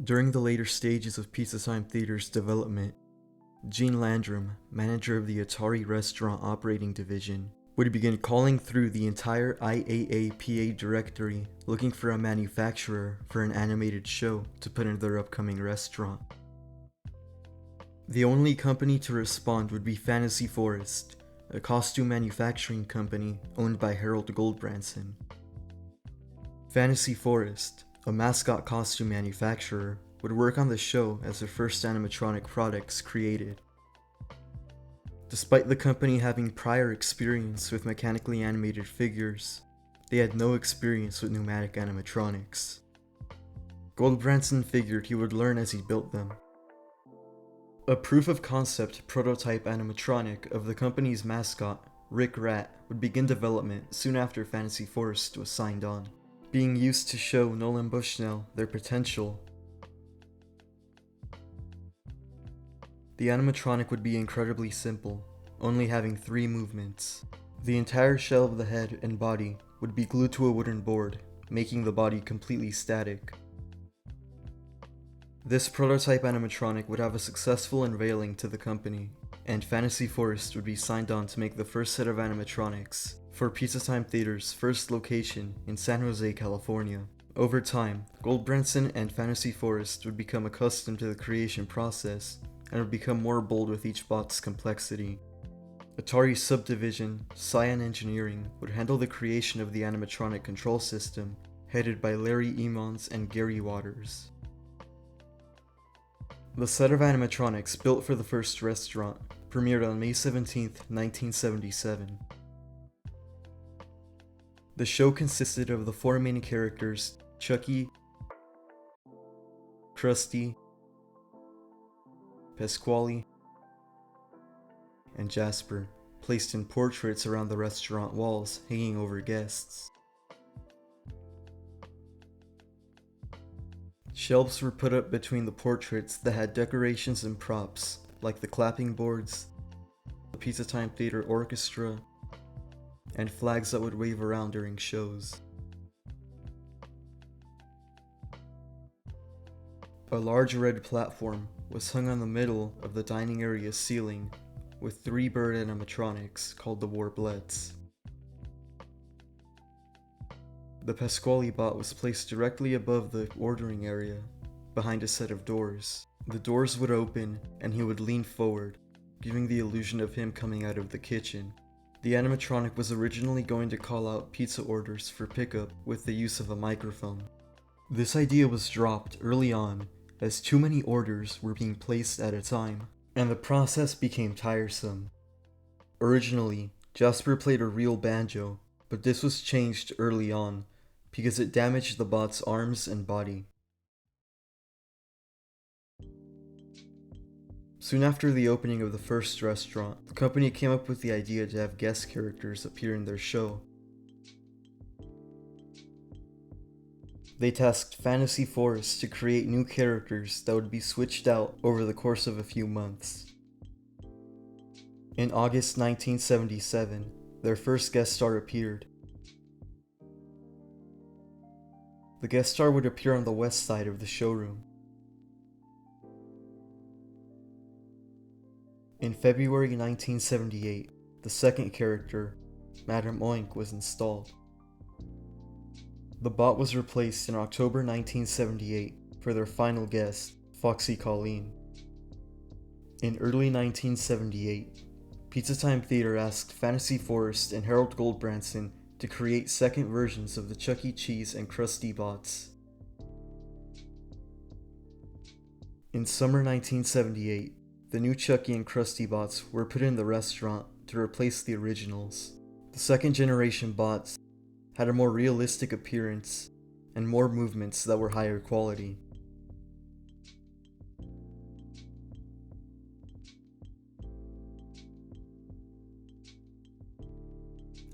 During the later stages of Pizza Time Theater's development, Gene Landrum, manager of the Atari Restaurant Operating Division, would begin calling through the entire IAAPA directory looking for a manufacturer for an animated show to put in their upcoming restaurant. The only company to respond would be Fantasy Forest, a costume manufacturing company owned by Harold Goldbranson. Fantasy Forest, a mascot costume manufacturer, would work on the show as their first animatronic products created. Despite the company having prior experience with mechanically animated figures, they had no experience with pneumatic animatronics. Goldbranson figured he would learn as he built them. A proof-of-concept prototype animatronic of the company's mascot, Rick Rat, would begin development soon after Fantasy Forest was signed on, being used to show Nolan Bushnell their potential. The animatronic would be incredibly simple, only having 3 movements. The entire shell of the head and body would be glued to a wooden board, making the body completely static. This prototype animatronic would have a successful unveiling to the company, and Fantasy Forest would be signed on to make the first set of animatronics for Pizza Time Theater's first location in San Jose, California. Over time, Goldbranson and Fantasy Forest would become accustomed to the creation process and would become more bold with each bot's complexity. Atari's subdivision, Cyan Engineering, would handle the creation of the animatronic control system, headed by Larry Emmons and Gary Waters. The set of animatronics built for the first restaurant premiered on May 17, 1977. The show consisted of the 4 main characters, Chucky, Krusty, Pasquale, and Jasper, placed in portraits around the restaurant walls hanging over guests. Shelves were put up between the portraits that had decorations and props, like the clapping boards, the Pizza Time Theater Orchestra, and flags that would wave around during shows. A large red platform was hung on the middle of the dining area ceiling with 3 bird animatronics called the Warblets. The Pasquale bot was placed directly above the ordering area, behind a set of doors. The doors would open and he would lean forward, giving the illusion of him coming out of the kitchen. The animatronic was originally going to call out pizza orders for pickup with the use of a microphone. This idea was dropped early on as too many orders were being placed at a time, and the process became tiresome. Originally, Jasper played a real banjo, but this was changed early on because it damaged the bot's arms and body. Soon after the opening of the first restaurant, the company came up with the idea to have guest characters appear in their show. They tasked Fantasy Forest to create new characters that would be switched out over the course of a few months. In August 1977, their first guest star appeared. The guest star would appear on the west side of the showroom. In February 1978, the second character, Madame Oink, was installed. The bot was replaced in October 1978 for their final guest, Foxy Colleen. In early 1978, Pizza Time Theater asked Fantasy Forest and Harold Goldbranson to create second versions of the Chuck E. Cheese and Krusty bots. In summer 1978, the new Chucky and Krusty bots were put in the restaurant to replace the originals. The second generation bots had a more realistic appearance and more movements that were higher quality.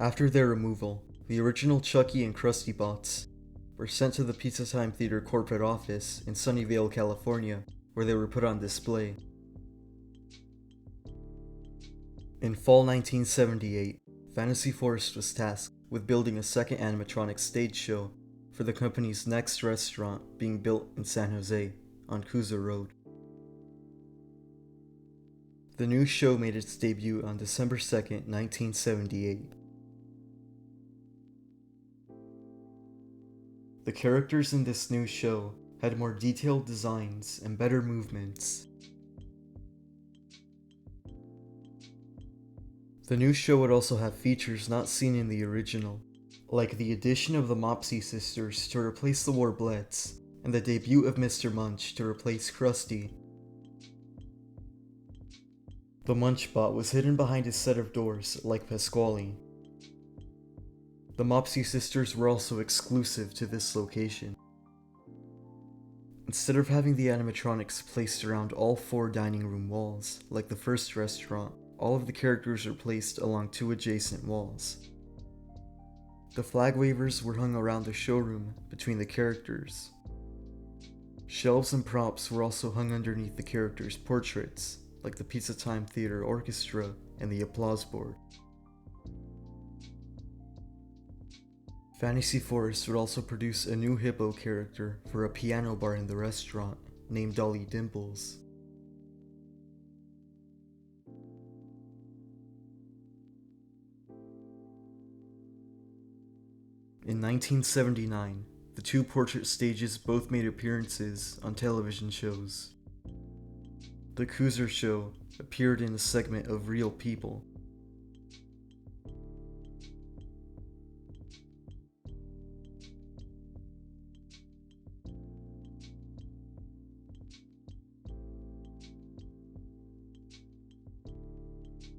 After their removal, the original Chucky and Krusty bots were sent to the Pizza Time Theater corporate office in Sunnyvale, California, where they were put on display. In fall 1978, Fantasy Forest was tasked with building a second animatronic stage show for the company's next restaurant being built in San Jose. on Coosa Road. The new show made its debut on December 2nd, 1978. The characters in this new show had more detailed designs and better movements. The new show would also have features not seen in the original, like the addition of the Mopsy sisters to replace the Warblettes, and the debut of Mr. Munch to replace Krusty. The Munchbot was hidden behind a set of doors, like Pasquale. The Mopsy sisters were also exclusive to this location. Instead of having the animatronics placed around all 4 dining room walls, like the first restaurant, all of the characters were placed along 2 adjacent walls. The flag wavers were hung around the showroom between the characters. Shelves and props were also hung underneath the characters' portraits, like the Pizza Time Theater Orchestra and the applause board. Fantasy Forest would also produce a new hippo character for a piano bar in the restaurant, named Dolly Dimples. In 1979, the 2 portrait stages both made appearances on television shows. The Coosa Show appeared in a segment of Real People.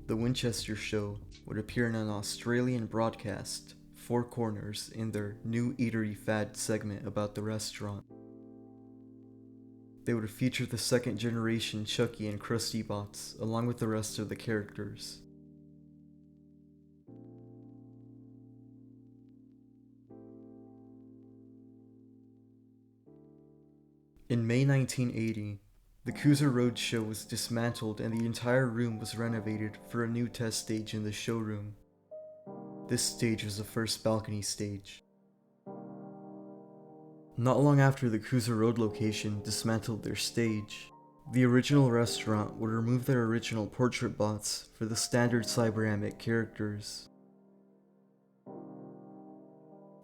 The Winchester Show would appear in an Australian broadcast, 4 Corners, in their New Eatery Fad segment about the restaurant. They would feature the 2nd generation Chucky and Krusty bots, along with the rest of the characters. In May 1980, the Coosa Road show was dismantled and the entire room was renovated for a new test stage in the showroom. This stage was the first balcony stage. Not long after the Coosa Road location dismantled their stage, the original restaurant would remove their original portrait bots for the standard Cyberamic characters.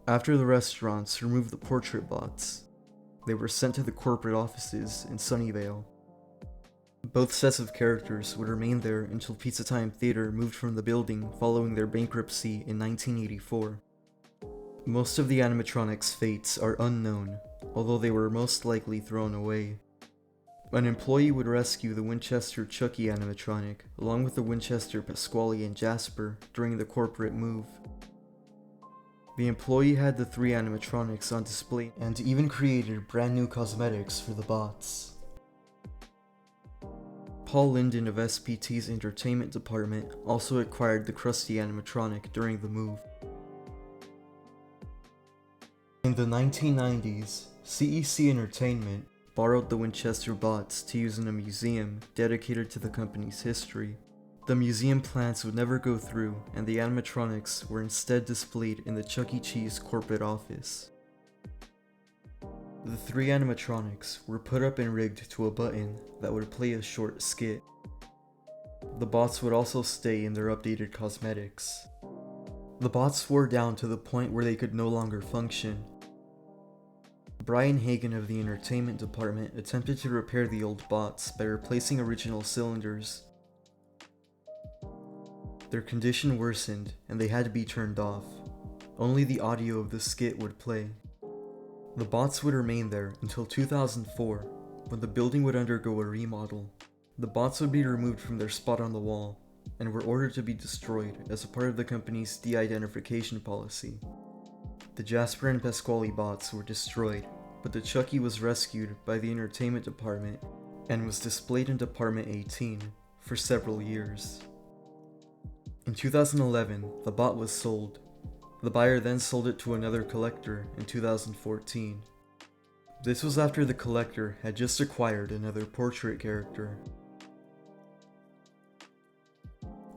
After the restaurants removed the portrait bots, they were sent to the corporate offices in Sunnyvale. Both sets of characters would remain there until Pizza Time Theater moved from the building following their bankruptcy in 1984. Most of the animatronics' fates are unknown, although they were most likely thrown away. An employee would rescue the Winchester Chucky animatronic, along with the Winchester Pasquale and Jasper, during the corporate move. The employee had the 3 animatronics on display and even created brand new cosmetics for the bots. Paul Linden of SPT's entertainment department also acquired the Krusty animatronic during the move. In the 1990s, CEC Entertainment borrowed the Winchester bots to use in a museum dedicated to the company's history. The museum plans would never go through, and the animatronics were instead displayed in the Chuck E. Cheese corporate office. The 3 animatronics were put up and rigged to a button that would play a short skit. The bots would also stay in their updated cosmetics. The bots wore down to the point where they could no longer function. Brian Hagan of the entertainment department attempted to repair the old bots by replacing original cylinders. Their condition worsened and they had to be turned off. Only the audio of the skit would play. The bots would remain there until 2004, when the building would undergo a remodel. The bots would be removed from their spot on the wall, and were ordered to be destroyed as a part of the company's de-identification policy. The Jasper and Pasquale bots were destroyed, but the Chucky was rescued by the entertainment department and was displayed in Department 18 for several years. In 2011, the bot was sold. The buyer then sold it to another collector in 2014. This was after the collector had just acquired another portrait character.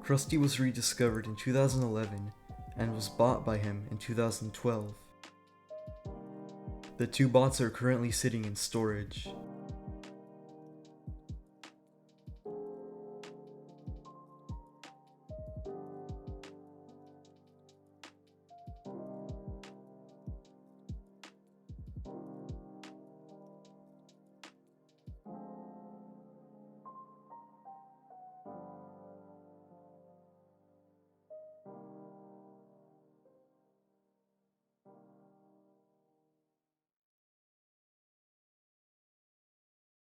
Krusty was rediscovered in 2011 and was bought by him in 2012. The 2 bots are currently sitting in storage.